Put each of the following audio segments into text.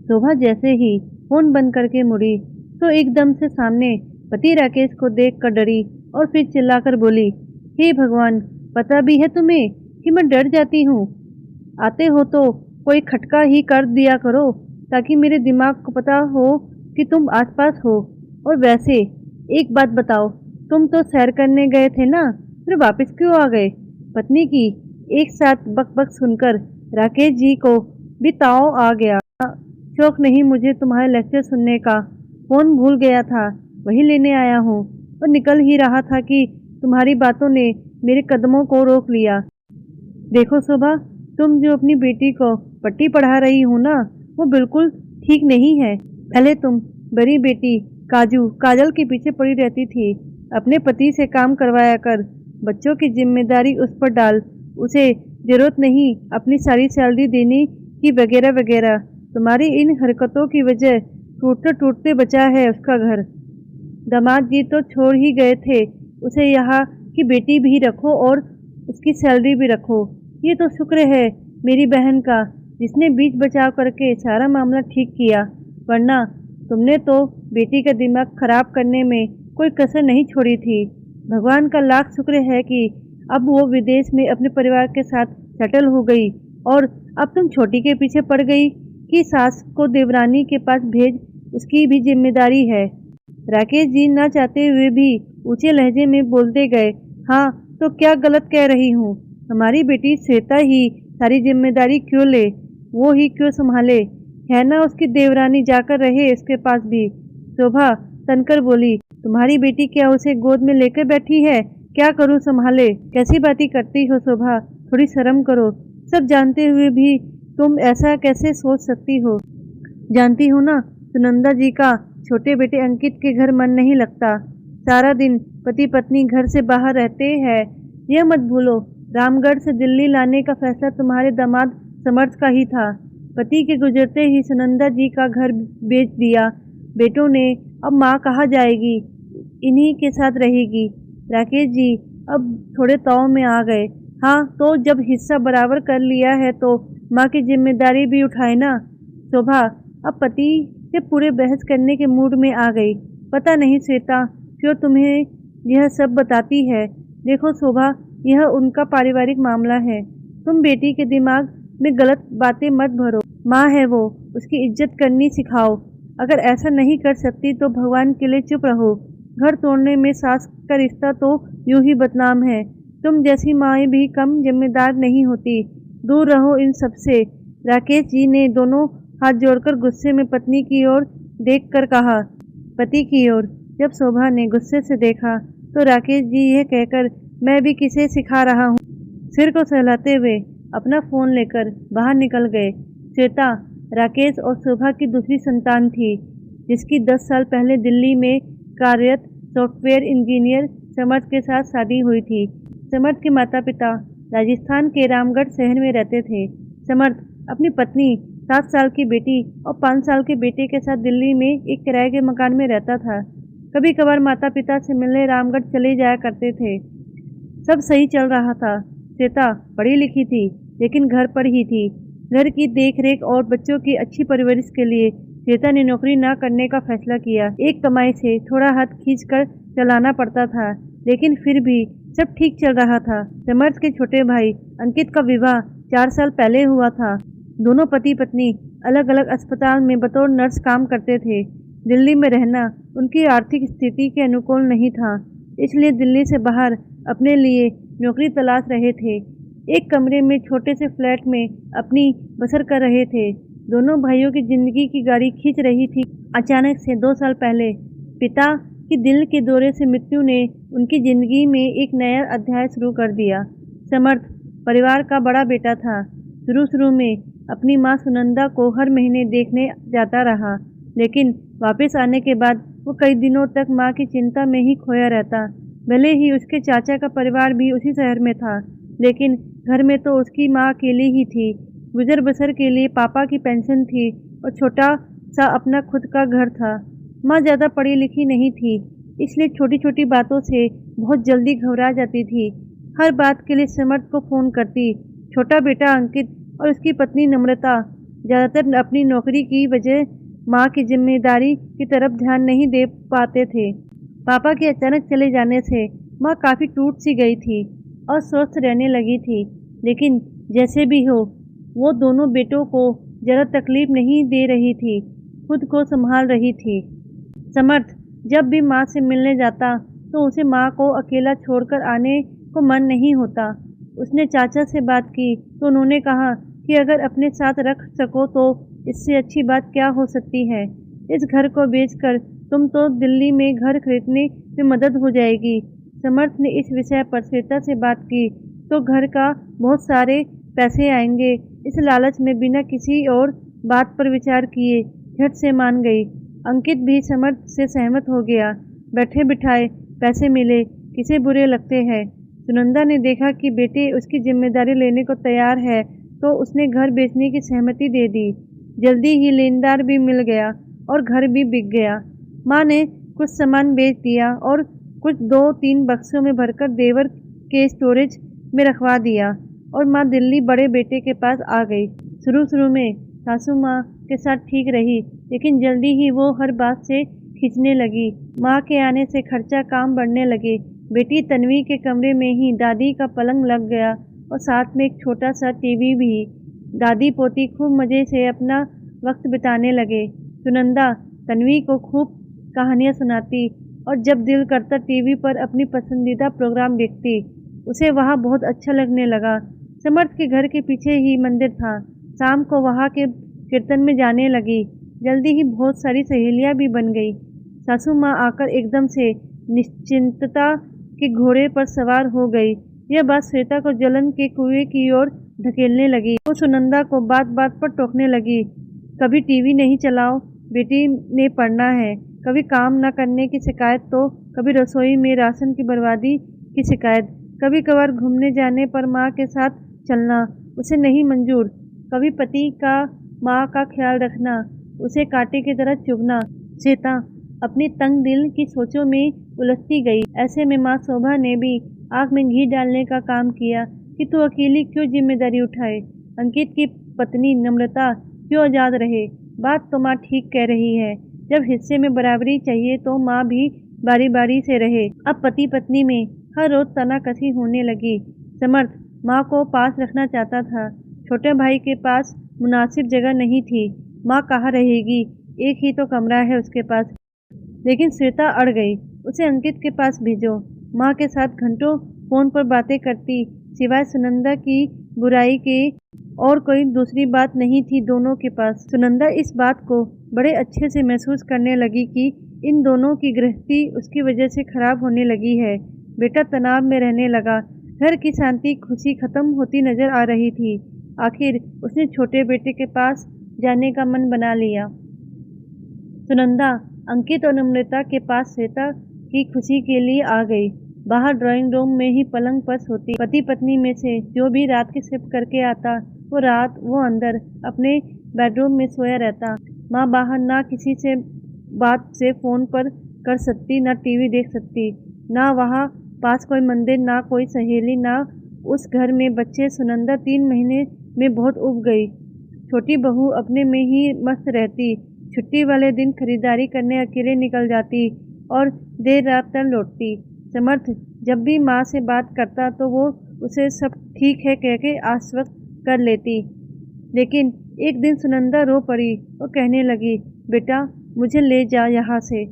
शोभा जैसे ही फोन बंद करके मुड़ी तो एकदम से सामने पति राकेश को देखकर डरी और फिर चिल्लाकर बोली, हे भगवान, पता भी है तुम्हें कि मैं डर जाती हूँ। आते हो तो कोई खटका ही कर दिया करो ताकि मेरे दिमाग को पता हो कि तुम आसपास हो। और वैसे एक बात बताओ, तुम तो सैर करने गए थे ना, फिर वापस क्यों आ गए? पत्नी की एक साथ बक सुनकर राकेश जी को भी ताव आ गया। शौक नहीं मुझे तुम्हारे लेक्चर सुनने का, फोन भूल गया था, वही लेने आया हूँ। और निकल ही रहा था कि तुम्हारी बातों ने मेरे कदमों को रोक लिया। देखो शोभा, तुम जो अपनी बेटी को पट्टी पढ़ा रही हो ना, वो बिल्कुल ठीक नहीं है। पहले तुम बड़ी बेटी काजल के पीछे पड़ी रहती थी। अपने पति से काम करवाया कर, बच्चों की जिम्मेदारी उस पर डाल, उसे जरूरत नहीं अपनी सारी सैलरी देने की वगैरह वगैरह। तुम्हारी इन हरकतों की वजह टूटते टूटते बचा है उसका घर। दामाद जी तो छोड़ ही गए थे, उसे यहाँ की बेटी भी रखो और उसकी सैलरी भी रखो। ये तो शुक्र है मेरी बहन का, जिसने बीच बचाव करके सारा मामला ठीक किया, वरना तुमने तो बेटी का दिमाग खराब करने में कोई कसर नहीं छोड़ी थी। भगवान का लाख शुक्र है कि अब वो विदेश में अपने परिवार के साथ सेटल हो गई, और अब तुम छोटी के पीछे पड़ गई कि सास को देवरानी के पास भेज, उसकी भी जिम्मेदारी है। राकेश जी ना चाहते हुए भी ऊंचे लहजे में बोलते गए, हाँ तो क्या गलत कह रही हूँ? हमारी बेटी श्वेता ही सारी जिम्मेदारी क्यों ले, वो ही क्यों संभाले? है ना उसकी देवरानी, जाकर रहे उसके पास भी। शोभा तनकर बोली, तुम्हारी बेटी क्या उसे गोद में लेकर बैठी है? क्या करूँ संभाले? कैसी बातें करती हो शोभा, थोड़ी शर्म करो। सब जानते हुए भी तुम ऐसा कैसे सोच सकती हो? जानती हो ना, सुनंदा जी का छोटे बेटे अंकित के घर मन नहीं लगता, सारा दिन पति पत्नी घर से बाहर रहते हैं। यह मत भूलो, रामगढ़ से दिल्ली लाने का फैसला तुम्हारे दामाद समर्थ का ही था। पति के गुजरते ही सुनंदा जी का घर बेच दिया बेटों ने। अब माँ कहाँ जाएगी? इन्हीं के साथ रहेगी। राकेश जी अब थोड़े ताव में आ गए। हाँ तो जब हिस्सा बराबर कर लिया है तो माँ की जिम्मेदारी भी उठाए ना। शोभा अब पति से पूरे बहस करने के मूड में आ गई। पता नहीं श्वेता क्यों तुम्हें यह सब बताती है। देखो शोभा, यह उनका पारिवारिक मामला है, तुम बेटी के दिमाग में गलत बातें मत भरो। माँ है वो, उसकी इज्जत करनी सिखाओ। अगर ऐसा नहीं कर सकती तो भगवान के लिए चुप रहो। घर तोड़ने में सास का रिश्ता तो यूं ही बदनाम है। तुम जैसी माएँ भी कम जिम्मेदार नहीं होती। दूर रहो इन सब से। राकेश जी ने दोनों हाथ जोड़कर गुस्से में पत्नी की ओर देखकर कहा। पति की ओर जब शोभा ने गुस्से से देखा तो राकेश जी यह कहकर, मैं भी किसे सिखा रहा हूँ, सिर को सहलाते हुए अपना फोन लेकर बाहर निकल गए। श्वेता राकेश और शोभा की दूसरी संतान थी, जिसकी 10 साल पहले दिल्ली में कार्यरत सॉफ्टवेयर इंजीनियर समर्थ के साथ शादी हुई थी। समर्थ के माता पिता राजस्थान के रामगढ़ शहर में रहते थे। समर्थ अपनी पत्नी, 7 साल की बेटी और 5 साल के बेटे के साथ दिल्ली में एक किराए के मकान में रहता था। कभी कभार माता पिता से मिलने रामगढ़ चले जाया करते थे। सब सही चल रहा था। श्वेता पढ़ी लिखी थी, लेकिन घर पर ही थी। घर की देखरेख और बच्चों की अच्छी परवरिश के लिए श्वेता ने नौकरी न करने का फैसला किया। एक कमाई से थोड़ा हाथ खींचकर चलाना पड़ता था, लेकिन फिर भी सब ठीक चल रहा था। समर्थ के छोटे भाई अंकित का विवाह 4 साल पहले हुआ था। दोनों पति पत्नी अलग अलग अस्पताल में बतौर नर्स काम करते थे। दिल्ली में रहना उनकी आर्थिक स्थिति के अनुकूल नहीं था, इसलिए दिल्ली से बाहर अपने लिए नौकरी तलाश रहे थे। एक कमरे में छोटे से फ्लैट में अपनी बसर कर रहे थे। दोनों भाइयों की जिंदगी की गाड़ी खींच रही थी। अचानक से 2 साल पहले पिता की दिल के दौरे से मृत्यु ने उनकी जिंदगी में एक नया अध्याय शुरू कर दिया। समर्थ परिवार का बड़ा बेटा था। शुरू में अपनी माँ सुनंदा को हर महीने देखने जाता रहा, लेकिन वापस आने के बाद वो कई दिनों तक माँ की चिंता में ही खोया रहता। भले ही उसके चाचा का परिवार भी उसी शहर में था, लेकिन घर में तो उसकी माँ अकेली ही थी। गुजर बसर के लिए पापा की पेंशन थी और छोटा सा अपना खुद का घर था। माँ ज़्यादा पढ़ी लिखी नहीं थी, इसलिए छोटी छोटी बातों से बहुत जल्दी घबरा जाती थी। हर बात के लिए समर्थ को फ़ोन करती। छोटा बेटा अंकित और उसकी पत्नी नम्रता ज़्यादातर अपनी नौकरी की वजह माँ की जिम्मेदारी की तरफ ध्यान नहीं दे पाते थे। पापा के अचानक चले जाने से माँ काफ़ी टूट सी गई थी और स्वस्थ रहने लगी थी। लेकिन जैसे भी हो, वो दोनों बेटों को ज़रा तकलीफ नहीं दे रही थी, खुद को संभाल रही थी। समर्थ जब भी माँ से मिलने जाता तो उसे माँ को अकेला छोड़कर आने को मन नहीं होता। उसने चाचा से बात की तो उन्होंने कहा कि अगर अपने साथ रख सको तो इससे अच्छी बात क्या हो सकती है। इस घर को बेचकर तुम तो दिल्ली में घर खरीदने में मदद हो जाएगी। समर्थ ने इस विषय पर श्वेता से बात की तो घर का बहुत सारे पैसे आएंगे। इस लालच में बिना किसी और बात पर विचार किए झट से मान गई। अंकित भी समर्थ से सहमत हो गया। बैठे बिठाए पैसे मिले, किसे बुरे लगते हैं। सुनंदा ने देखा कि बेटे उसकी जिम्मेदारी लेने को तैयार है तो उसने घर बेचने की सहमति दे दी। जल्दी ही लेनदार भी मिल गया और घर भी बिक गया। माँ ने कुछ सामान बेच दिया और कुछ 2-3 बक्सों में भरकर देवर के स्टोरेज में रखवा दिया और माँ दिल्ली बड़े बेटे के पास आ गई। शुरू में सासू माँ के साथ ठीक रही, लेकिन जल्दी ही वो हर बात से खींचने लगी। माँ के आने से खर्चा काम बढ़ने लगे। बेटी तन्वी के कमरे में ही दादी का पलंग लग गया और साथ में एक छोटा सा टीवी भी। दादी पोती खूब मज़े से अपना वक्त बिताने लगे। सुनंदा तन्वी को खूब कहानियाँ सुनाती और जब दिल करता टीवी पर अपनी पसंदीदा प्रोग्राम देखती। उसे वहाँ बहुत अच्छा लगने लगा। समर्थ के घर के पीछे ही मंदिर था। शाम को वहाँ के कीर्तन में जाने लगी। जल्दी ही बहुत सारी सहेलियाँ भी बन गई। सासू माँ आकर एकदम से निश्चिंतता के घोड़े पर सवार हो गई। यह बात श्वेता को जलन के कुएं की ओर धकेलने लगी। वो सुनंदा को बात बात पर टोकने लगी। कभी टीवी नहीं चलाओ, बेटी ने पढ़ना है। कभी काम न करने की शिकायत तो कभी रसोई में राशन की बर्बादी की शिकायत। कभी कभार घूमने जाने पर माँ के साथ चलना उसे नहीं मंजूर। कभी पति का माँ का ख्याल रखना उसे कांटे की तरह चुभना। श्वेता अपनी तंग दिल की सोचों में उलझती गई। ऐसे में माँ शोभा ने भी आग में घी डालने का काम किया कि तू अकेली क्यों जिम्मेदारी उठाए। अंकित की पत्नी नम्रता क्यों आजाद रहे। बात तो माँ ठीक कह रही है। जब हिस्से में बराबरी चाहिए तो माँ भी बारी बारी से रहे। अब पति पत्नी में हर रोज तनाकसी होने लगी। समर्थ माँ को पास रखना चाहता था। छोटे भाई के पास मुनासिब जगह नहीं थी। माँ कहाँ रहेगी, एक ही तो कमरा है उसके पास। लेकिन श्वेता अड़ गई। उसे अंकित के पास भेजो। माँ के साथ घंटों फोन पर बातें करती, सिवाय सुनंदा की बुराई के और कोई दूसरी बात नहीं थी दोनों के पास। सुनंदा इस बात को बड़े अच्छे से महसूस करने लगी कि इन दोनों की गृहस्थी उसकी वजह से खराब होने लगी है। बेटा तनाव में रहने लगा। घर की शांति खुशी खत्म होती नजर आ रही थी। आखिर उसने छोटे बेटे के पास जाने का मन बना लिया। सुनंदा अंकित और नम्रता के पास श्वेता की खुशी के लिए आ गई। बाहर ड्राइंग रूम में ही पलंग पर सोती। पति पत्नी में से जो भी रात की शिफ्ट करके आता वो रात वो अंदर अपने बेडरूम में सोया रहता। माँ बाहर ना किसी से बात से फोन पर कर सकती, ना टीवी देख सकती, ना वहाँ पास कोई मंदिर, ना कोई सहेली, ना उस घर में बच्चे। सुनंदा 3 महीने में बहुत उब गई। छोटी बहू अपने में ही मस्त रहती। छुट्टी वाले दिन खरीदारी करने अकेले निकल जाती और देर रात तक लौटती। समर्थ जब भी माँ से बात करता तो वो उसे सब ठीक है कह के आश्वस्त कर लेती। लेकिन एक दिन सुनंदा रो पड़ी और कहने लगी, बेटा मुझे ले जा यहाँ से।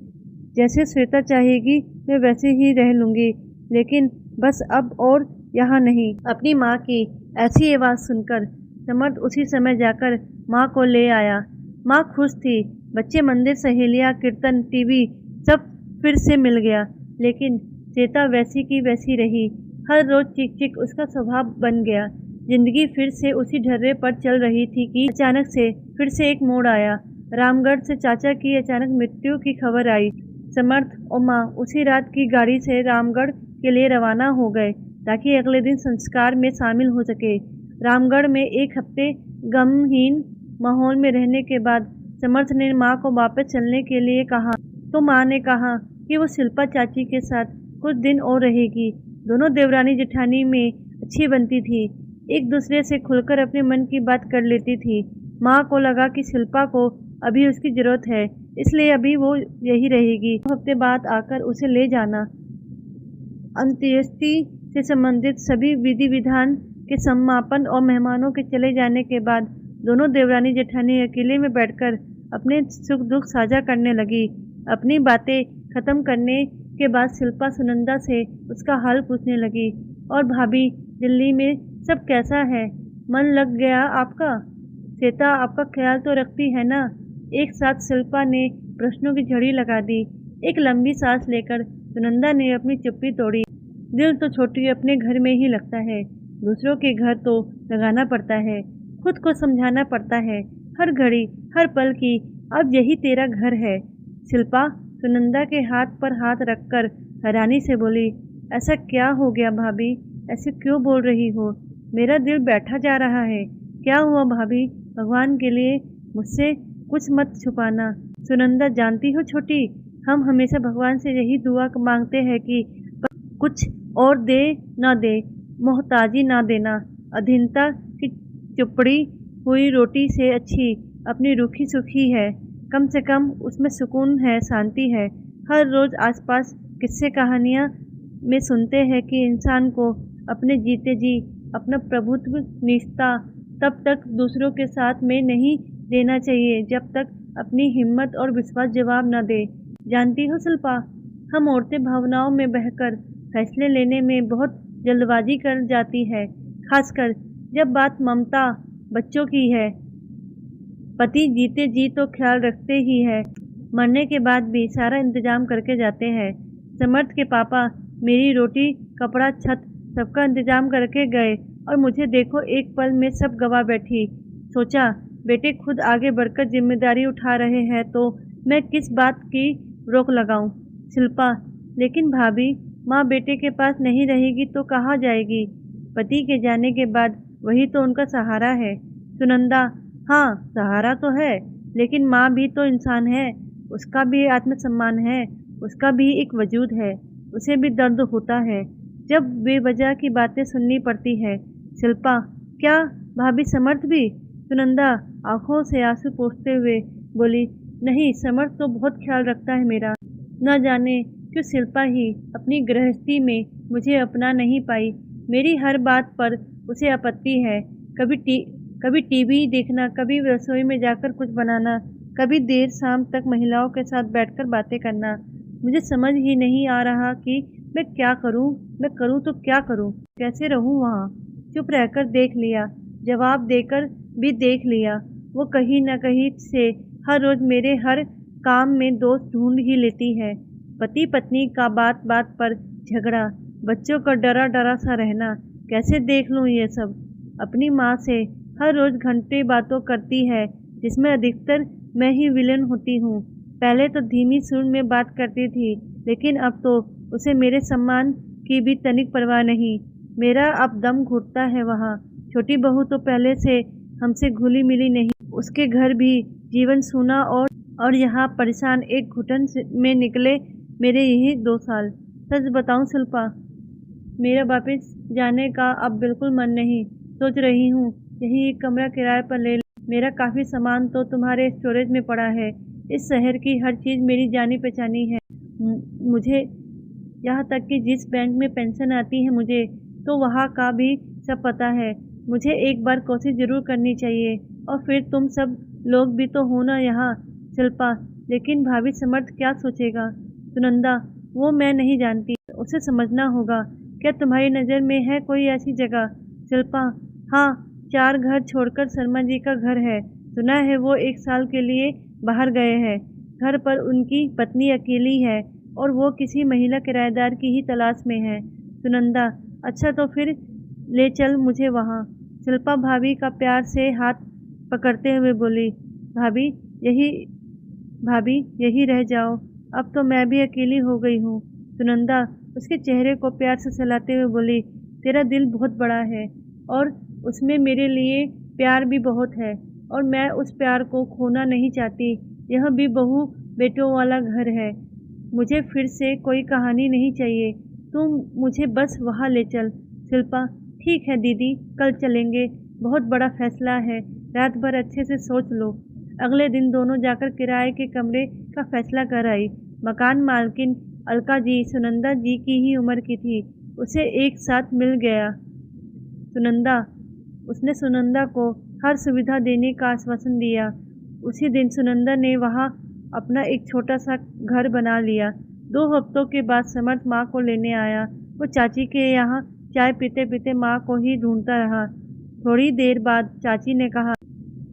जैसे श्वेता चाहेगी मैं वैसे ही रह लूँगी, लेकिन बस अब और यहाँ नहीं। अपनी माँ की ऐसी आवाज़ सुनकर समर्थ उसी समय जाकर माँ को ले आया। माँ खुश थी। बच्चे, मंदिर, सहेलियाँ, कीर्तन, टीवी सब फिर से मिल गया। लेकिन श्वेता वैसी की वैसी रही। हर रोज चिक चिक उसका स्वभाव बन गया। जिंदगी फिर से उसी ढर्रे पर चल रही थी कि अचानक से फिर से एक मोड़ आया। रामगढ़ से चाचा की अचानक मृत्यु की खबर आई। समर्थ और माँ उसी रात की गाड़ी से रामगढ़ के लिए रवाना हो गए ताकि अगले दिन संस्कार में शामिल हो सके। रामगढ़ में एक हफ्ते गमहीन माहौल में रहने के बाद समर्थ ने माँ को वापस चलने के लिए कहा तो माँ ने कहा कि वो शिल्पा चाची के साथ कुछ दिन और रहेगी। दोनों देवरानी जेठानी में अच्छी बनती थी, एक दूसरे से खुलकर अपने मन की बात कर लेती थी। माँ को लगा कि शिल्पा को अभी उसकी जरूरत है, इसलिए अभी वो यही रहेगी। 2 हफ्ते बाद आकर उसे ले जाना। अंत्येष्टि से संबंधित सभी विधि विधान के समापन और मेहमानों के चले जाने के बाद दोनों देवरानी जेठानी अकेले में बैठकर अपने सुख दुख साझा करने लगी। अपनी बातें खत्म करने के बाद शिल्पा सुनंदा से उसका हाल पूछने लगी। और भाभी, दिल्ली में सब कैसा है? मन लग गया आपका? श्वेता आपका ख्याल तो रखती है ना? एक साथ शिल्पा ने प्रश्नों की झड़ी लगा दी। एक लंबी सांस लेकर सुनंदा ने अपनी चुप्पी तोड़ी। दिल तो छोटी अपने घर में ही लगता है, दूसरों के घर तो लगाना पड़ता है, खुद को समझाना पड़ता है हर घड़ी हर पल की। अब यही तेरा घर है। शिल्पा सुनंदा के हाथ पर हाथ रखकर हैरानी से बोली, ऐसा क्या हो गया भाभी? ऐसे क्यों बोल रही हो? मेरा दिल बैठा जा रहा है। क्या हुआ भाभी? भगवान के लिए मुझसे कुछ मत छुपाना। सुनंदा, जानती हो छोटी, हम हमेशा भगवान से यही दुआ मांगते हैं कि कुछ और दे ना दे, मोहताजी ना देना। अधीनता की चुपड़ी हुई रोटी से अच्छी अपनी रूखी सूखी है। कम से कम उसमें सुकून है, शांति है। हर रोज आसपास किस्से कहानियाँ में सुनते हैं कि इंसान को अपने जीते जी अपना प्रभुत्व निष्ठा तब तक दूसरों के साथ में नहीं देना चाहिए जब तक अपनी हिम्मत और विश्वास जवाब न दे। जानती हो शिल्पा, हम औरतें भावनाओं में बहकर फैसले लेने में बहुत जल्दबाजी कर जाती है, खासकर जब बात ममता बच्चों की है। पति जीते जी तो ख्याल रखते ही है, मरने के बाद भी सारा इंतजाम करके जाते हैं। समर्थ के पापा मेरी रोटी कपड़ा छत सबका इंतजाम करके गए और मुझे देखो एक पल में सब गवा बैठी। सोचा बेटे खुद आगे बढ़कर जिम्मेदारी उठा रहे हैं तो मैं किस बात की रोक लगाऊं। शिल्पा, लेकिन भाभी, माँ बेटे के पास नहीं रहेगी तो कहाँ जाएगी? पति के जाने के बाद वही तो उनका सहारा है। सुनंदा, हाँ सहारा तो है, लेकिन माँ भी तो इंसान है, उसका भी आत्मसम्मान है, उसका भी एक वजूद है, उसे भी दर्द होता है जब बेवजह की बातें सुननी पड़ती है। शिल्पा, क्या भाभी समर्थ भी? सुनंदा आंखों से आंसू पोंछते हुए बोली, नहीं, समर्थ तो बहुत ख्याल रखता है मेरा। न जाने क्यों शिल्पा ही अपनी गृहस्थी में मुझे अपना नहीं पाई। मेरी हर बात पर उसे आपत्ति है। कभी टीवी देखना, कभी रसोई में जाकर कुछ बनाना, कभी देर शाम तक महिलाओं के साथ बैठकर बातें करना। मुझे समझ ही नहीं आ रहा कि मैं क्या करूं। मैं करूं तो क्या करूं? कैसे रहूं वहां? चुप रहकर देख लिया, जवाब देकर भी देख लिया। वो कहीं न कहीं से हर रोज मेरे हर काम में दोष ढूंढ ही लेती है। पति पत्नी का बात बात पर झगड़ा, बच्चों का डरा डरा सा रहना, कैसे देख लूं ये सब? अपनी माँ से हर रोज घंटे बातों करती है जिसमें अधिकतर मैं ही विलेन होती हूँ। पहले तो धीमी सुर में बात करती थी, लेकिन अब तो उसे मेरे सम्मान की भी तनिक परवाह नहीं। मेरा अब दम घुटता है वहाँ। छोटी बहू तो पहले से हमसे घुली मिली नहीं, उसके घर भी जीवन सूना और यहाँ परेशान एक घुटन में निकले मेरे यही 2 साल। सच बताऊं शिल्पा, मेरा वापस जाने का अब बिल्कुल मन नहीं। सोच रही हूँ यही एक कमरा किराए पर ले लूं। मेरा काफ़ी सामान तो तुम्हारे स्टोरेज में पड़ा है। इस शहर की हर चीज़ मेरी जानी पहचानी है। मुझे यहाँ तक कि जिस बैंक में पेंशन आती है मुझे, तो वहाँ का भी सब पता है। मुझे एक बार कोशिश ज़रूर करनी चाहिए। और फिर तुम सब लोग भी तो हो ना यहाँ। शिल्पा, लेकिन भाभी समर्थ क्या सोचेगा? सुनंदा, वो मैं नहीं जानती, उसे समझना होगा। क्या तुम्हारी नज़र में है कोई ऐसी जगह? शिल्पा, हाँ, 4 घर छोड़कर शर्मा जी का घर है। सुना है वो 1 साल के लिए बाहर गए हैं। घर पर उनकी पत्नी अकेली है और वो किसी महिला किराएदार की ही तलाश में है। सुनंदा, अच्छा तो फिर ले चल मुझे वहाँ। शिल्पा भाभी का प्यार से हाथ पकड़ते हुए बोली, भाभी यही भाभी यही रह जाओ, अब तो मैं भी अकेली हो गई हूँ। सुनंदा उसके चेहरे को प्यार से सहलाते हुए बोली, तेरा दिल बहुत बड़ा है और उसमें मेरे लिए प्यार भी बहुत है और मैं उस प्यार को खोना नहीं चाहती। यह भी बहू बेटों वाला घर है। मुझे फिर से कोई कहानी नहीं चाहिए, तुम मुझे बस वहाँ ले चल। शिल्पा, ठीक है दीदी, कल चलेंगे। बहुत बड़ा फैसला है, रात भर अच्छे से सोच लो। अगले दिन दोनों जाकर किराए के कमरे का फैसला कर आई। मकान मालकिन अलका जी सुनंदा जी की ही उम्र की थी। उसे एक साथ मिल गया सुनंदा उसने सुनंदा को हर सुविधा देने का आश्वासन दिया। उसी दिन सुनंदा ने वहाँ अपना एक छोटा सा घर बना लिया। 2 हफ्तों के बाद समर्थ माँ को लेने आया। वो चाची के यहाँ चाय पीते पीते माँ को ही ढूंढता रहा। थोड़ी देर बाद चाची ने कहा,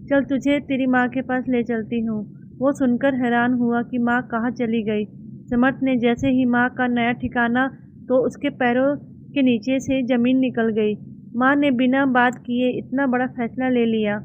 चल तुझे तेरी माँ के पास ले चलती हूँ। वो सुनकर हैरान हुआ कि माँ कहाँ चली गई। समर्थ ने जैसे ही माँ का नया ठिकाना तो उसके पैरों के नीचे से जमीन निकल गई। माँ ने बिना बात किए इतना बड़ा फैसला ले लिया।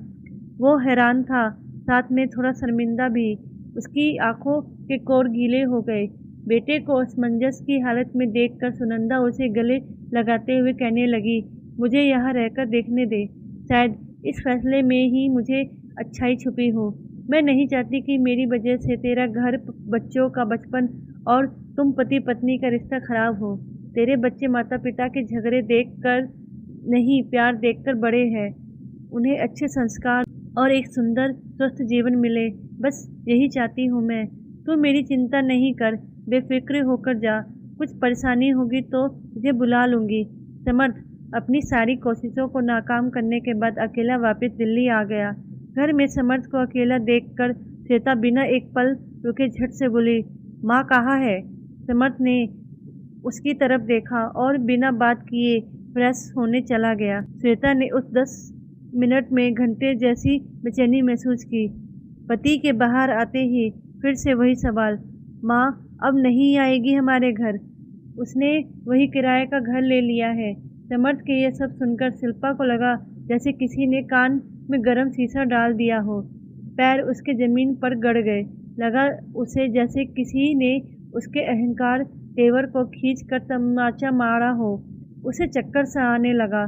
वो हैरान था, साथ में थोड़ा शर्मिंदा भी। उसकी आंखों के कोर गीले हो गए। बेटे को असमंजस की हालत में देखकर सुनंदा उसे गले लगाते हुए कहने लगी, मुझे यहाँ रहकर देखने दे। शायद इस फैसले में ही मुझे अच्छाई छुपी हो। मैं नहीं चाहती कि मेरी वजह से तेरा घर, बच्चों का बचपन और तुम पति पत्नी का रिश्ता खराब हो। तेरे बच्चे माता पिता के झगड़े देखकर नहीं, प्यार देखकर बड़े हैं। उन्हें अच्छे संस्कार और एक सुंदर स्वस्थ जीवन मिले, बस यही चाहती हूँ मैं। तू मेरी चिंता नहीं कर, बेफिक्र होकर जा। कुछ परेशानी होगी तो तुझे बुला लूँगी। समर्थ अपनी सारी कोशिशों को नाकाम करने के बाद अकेला वापस दिल्ली आ गया। घर में समर्थ को अकेला देखकर श्वेता बिना एक पल रुके झट से बोली, माँ कहाँ है? समर्थ ने उसकी तरफ देखा और बिना बात किए फ्रेश होने चला गया। श्वेता ने उस 10 मिनट में घंटे जैसी बेचैनी महसूस की। पति के बाहर आते ही फिर से वही सवाल, माँ अब नहीं आएगी हमारे घर? उसने वही किराए का घर ले लिया है। समर्थ के ये सब सुनकर शिल्पा को लगा जैसे किसी ने कान में गर्म शीशा डाल दिया हो। पैर उसके जमीन पर गड़ गए। लगा उसे जैसे किसी ने उसके अहंकार तेवर को खींच कर तमाचा मारा हो। उसे चक्कर सा आने लगा।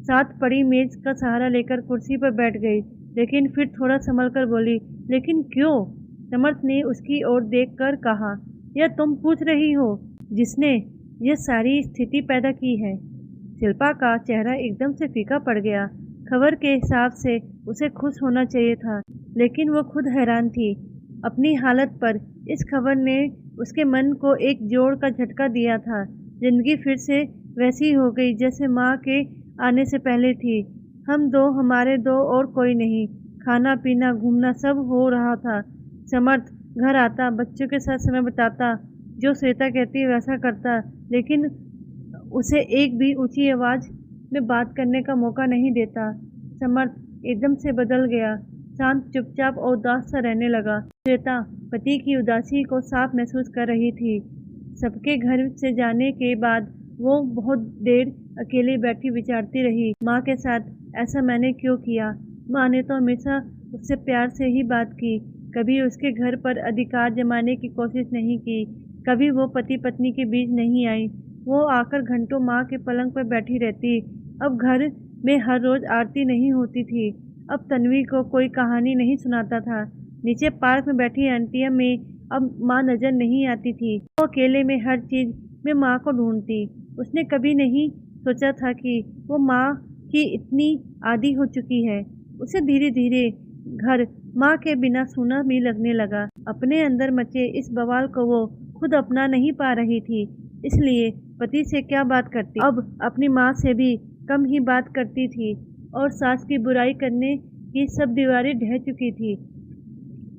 साथ पड़ी मेज का सहारा लेकर कुर्सी पर बैठ गई, लेकिन फिर थोड़ा संभल कर बोली, लेकिन क्यों? समर्थ ने उसकी ओर देखकर कहा, यह तुम पूछ रही हो जिसने यह सारी स्थिति पैदा की है? शिल्पा का चेहरा एकदम से फीका पड़ गया। खबर के हिसाब से उसे खुश होना चाहिए था, लेकिन वो खुद हैरान थी अपनी हालत पर। इस खबर ने उसके मन को एक जोर का झटका दिया था। जिंदगी फिर से वैसी हो गई जैसे माँ के आने से पहले थी। हम दो, हमारे दो, और कोई नहीं। खाना पीना घूमना सब हो रहा था। समर्थ घर आता, बच्चों के साथ समय बिताता, जो श्वेता कहती वैसा करता, लेकिन उसे एक भी ऊंची आवाज में बात करने का मौका नहीं देता। समर्थ एकदम से बदल गया, शांत, चुपचाप और उदास सा रहने लगा। श्वेता पति की उदासी को साफ महसूस कर रही थी। सबके घर से जाने के बाद वो बहुत देर अकेले बैठी विचारती रही, माँ के साथ ऐसा मैंने क्यों किया? माँ ने तो हमेशा उससे प्यार से ही बात की, कभी उसके घर पर अधिकार जमाने की कोशिश नहीं की, कभी वो पति पत्नी के बीच नहीं आई। वो आकर घंटों माँ के पलंग पर बैठी रहती। अब घर में हर रोज आरती नहीं होती थी। अब तन्वी को कोई कहानी नहीं सुनाता था। नीचे पार्क में बैठी आंटियाँ में अब माँ नजर नहीं आती थी। वो अकेले में हर चीज में माँ को ढूंढती। उसने कभी नहीं सोचा था कि वो माँ की इतनी आदी हो चुकी है। उसे धीरे धीरे घर माँ के बिना सूना भी लगने लगा। अपने अंदर मचे इस बवाल को वो खुद अपना नहीं पा रही थी, इसलिए पति से क्या बात करती, अब अपनी माँ से भी कम ही बात करती थी। और सास की बुराई करने की सब दीवारें ढह चुकी थी।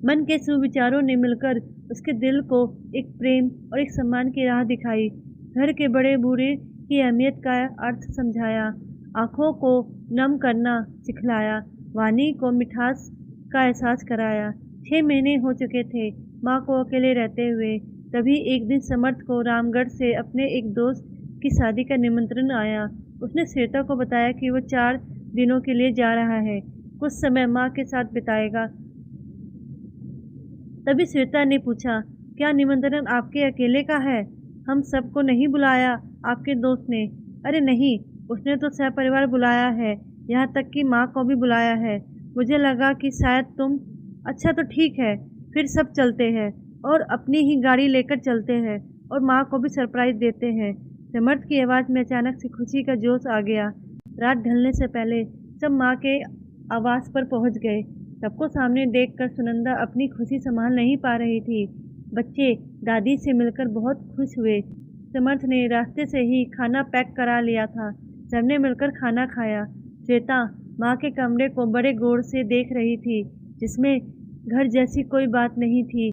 मन के सुविचारों ने मिलकर उसके दिल को एक प्रेम और एक सम्मान की राह दिखाई। घर के बड़े बूढ़े की अहमियत का अर्थ समझाया, आंखों को नम करना सिखलाया, वाणी को मिठास का एहसास कराया। 6 महीने हो चुके थे माँ को अकेले रहते हुए। तभी एक दिन समर्थ को रामगढ़ से अपने एक दोस्त की शादी का निमंत्रण आया। उसने श्वेता को बताया कि वो 4 दिनों के लिए जा रहा है, कुछ समय माँ के साथ बिताएगा। तभी श्वेता ने पूछा, क्या निमंत्रण आपके अकेले का है? हम सबको नहीं बुलाया आपके दोस्त ने? अरे नहीं, उसने तो सहपरिवार बुलाया है, यहाँ तक कि माँ को भी बुलाया है। मुझे लगा कि शायद तुम। अच्छा तो ठीक है, फिर सब चलते हैं और अपनी ही गाड़ी लेकर चलते हैं और माँ को भी सरप्राइज देते हैं। समर्थ की आवाज़ में अचानक से खुशी का जोश आ गया। रात ढलने से पहले सब माँ के आवास पर पहुंच गए। सबको सामने देखकर सुनंदा अपनी खुशी संभाल नहीं पा रही थी। बच्चे दादी से मिलकर बहुत खुश हुए। समर्थ ने रास्ते से ही खाना पैक करा लिया था। सबने मिलकर खाना खाया। श्वेता माँ के कमरे को बड़े गौर से देख रही थी, जिसमें घर जैसी कोई बात नहीं थी।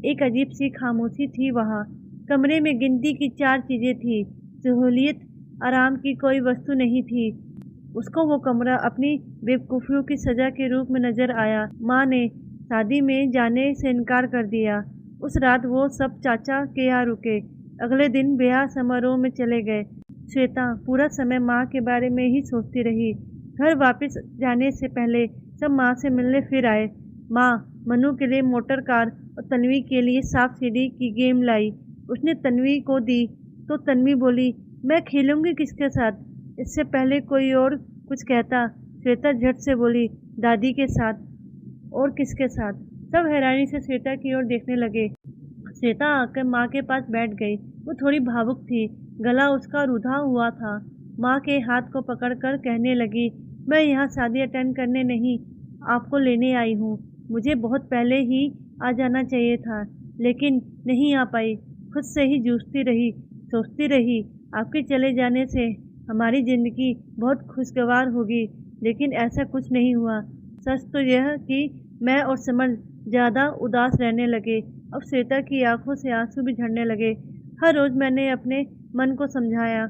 एक अजीब सी खामोशी थी वहाँ। कमरे में गिनती की 4 चीजें थी। सहूलियत, आराम की कोई वस्तु नहीं थी। उसको वो कमरा अपनी बेवकूफ़ियों की सज़ा के रूप में नज़र आया। माँ ने शादी में जाने से इनकार कर दिया। उस रात वो सब चाचा के यहाँ रुके। अगले दिन ब्याह समारोह में चले गए। श्वेता पूरा समय माँ के बारे में ही सोचती रही। घर वापस जाने से पहले सब माँ से मिलने फिर आए। माँ मनु के लिए मोटर कार और तन्वी के लिए सांप सीढ़ी की गेम लाई। उसने तन्वी को दी तो तन्वी बोली, मैं खेलूंगी किसके साथ? इससे पहले कोई और कुछ कहता, श्वेता झट से बोली, दादी के साथ। और किसके साथ? सब हैरानी से श्वेता की ओर देखने लगे। श्वेता आकर माँ के पास बैठ गई। वो थोड़ी भावुक थी। गला उसका रुधा हुआ था। माँ के हाथ को पकड़कर कहने लगी, मैं यहाँ शादी अटेंड करने नहीं, आपको लेने आई हूँ। मुझे बहुत पहले ही आ जाना चाहिए था, लेकिन नहीं आ पाई। खुद से ही जूझती रही, सोचती रही, आपके चले जाने से हमारी ज़िंदगी बहुत खुशगवार होगी, लेकिन ऐसा कुछ नहीं हुआ। सच तो यह कि मैं और समर ज़्यादा उदास रहने लगे। अब श्वेता की आंखों से आंसू भी झड़ने लगे। हर रोज़ मैंने अपने मन को समझाया,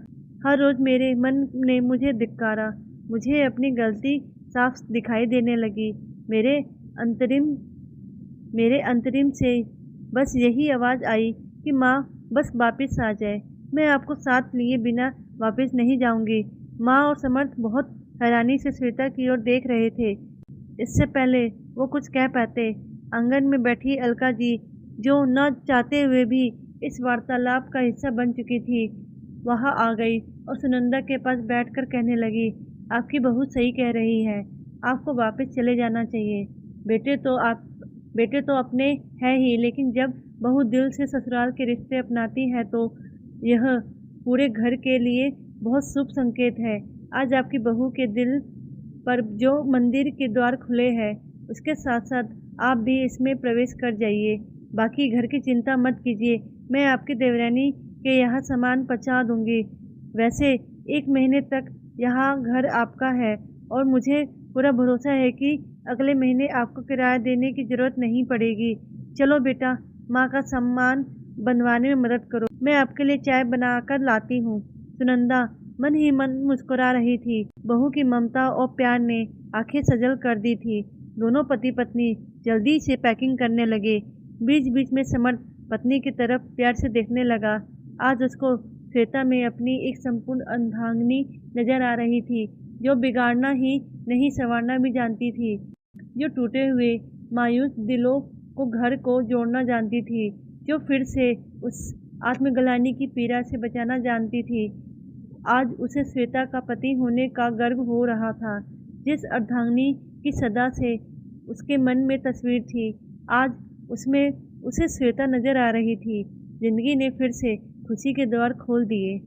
हर रोज़ मेरे मन ने मुझे धिक्कारा। मुझे अपनी गलती साफ दिखाई देने लगी। अंतरिम मेरे अंतरिम से बस यही आवाज़ आई कि माँ बस वापस आ जाए। मैं आपको साथ लिए बिना वापस नहीं जाऊंगी। माँ और समर्थ बहुत हैरानी से श्वेता की ओर देख रहे थे। इससे पहले वो कुछ कह पाते, आंगन में बैठी अलका जी, जो न चाहते हुए भी इस वार्तालाप का हिस्सा बन चुकी थी, वहाँ आ गई और सुनंदा के पास बैठकर कहने लगी, आपकी बहू सही कह रही है, आपको वापस चले जाना चाहिए। बेटे तो अपने हैं ही, लेकिन जब बहू दिल से ससुराल के रिश्ते अपनाती है तो यह पूरे घर के लिए बहुत शुभ संकेत है। आज आपकी बहू के दिल पर जो मंदिर के द्वार खुले हैं, उसके साथ साथ आप भी इसमें प्रवेश कर जाइए। बाकी घर की चिंता मत कीजिए, मैं आपकी देवरानी के यहाँ सामान पहुँचा दूंगी। वैसे 1 महीने तक यहाँ घर आपका है और मुझे पूरा भरोसा है कि अगले महीने आपको किराया देने की ज़रूरत नहीं पड़ेगी। चलो बेटा, माँ का सम्मान बनवाने में मदद करो। मैं आपके लिए चाय बनाकर लाती हूँ। सुनंदा मन ही मन मुस्कुरा रही थी। बहू की ममता और प्यार ने आंखें सजल कर दी थी। दोनों पति पत्नी जल्दी से पैकिंग करने लगे। बीच बीच में समर्थ पत्नी की तरफ प्यार से देखने लगा। आज उसको श्वेता में अपनी एक संपूर्ण अर्धांगिनी नजर आ रही थी, जो बिगाड़ना ही नहीं संवारना भी जानती थी, जो टूटे हुए मायूस दिलों को घर को जोड़ना जानती थी, जो फिर से उस आत्मग्लानि की पीड़ा से बचाना जानती थी। आज उसे श्वेता का पति होने का गर्व हो रहा था। जिस अर्धांगिनी की सदा से उसके मन में तस्वीर थी, आज उसमें उसे श्वेता नजर आ रही थी। जिंदगी ने फिर से खुशी के द्वार खोल दिए।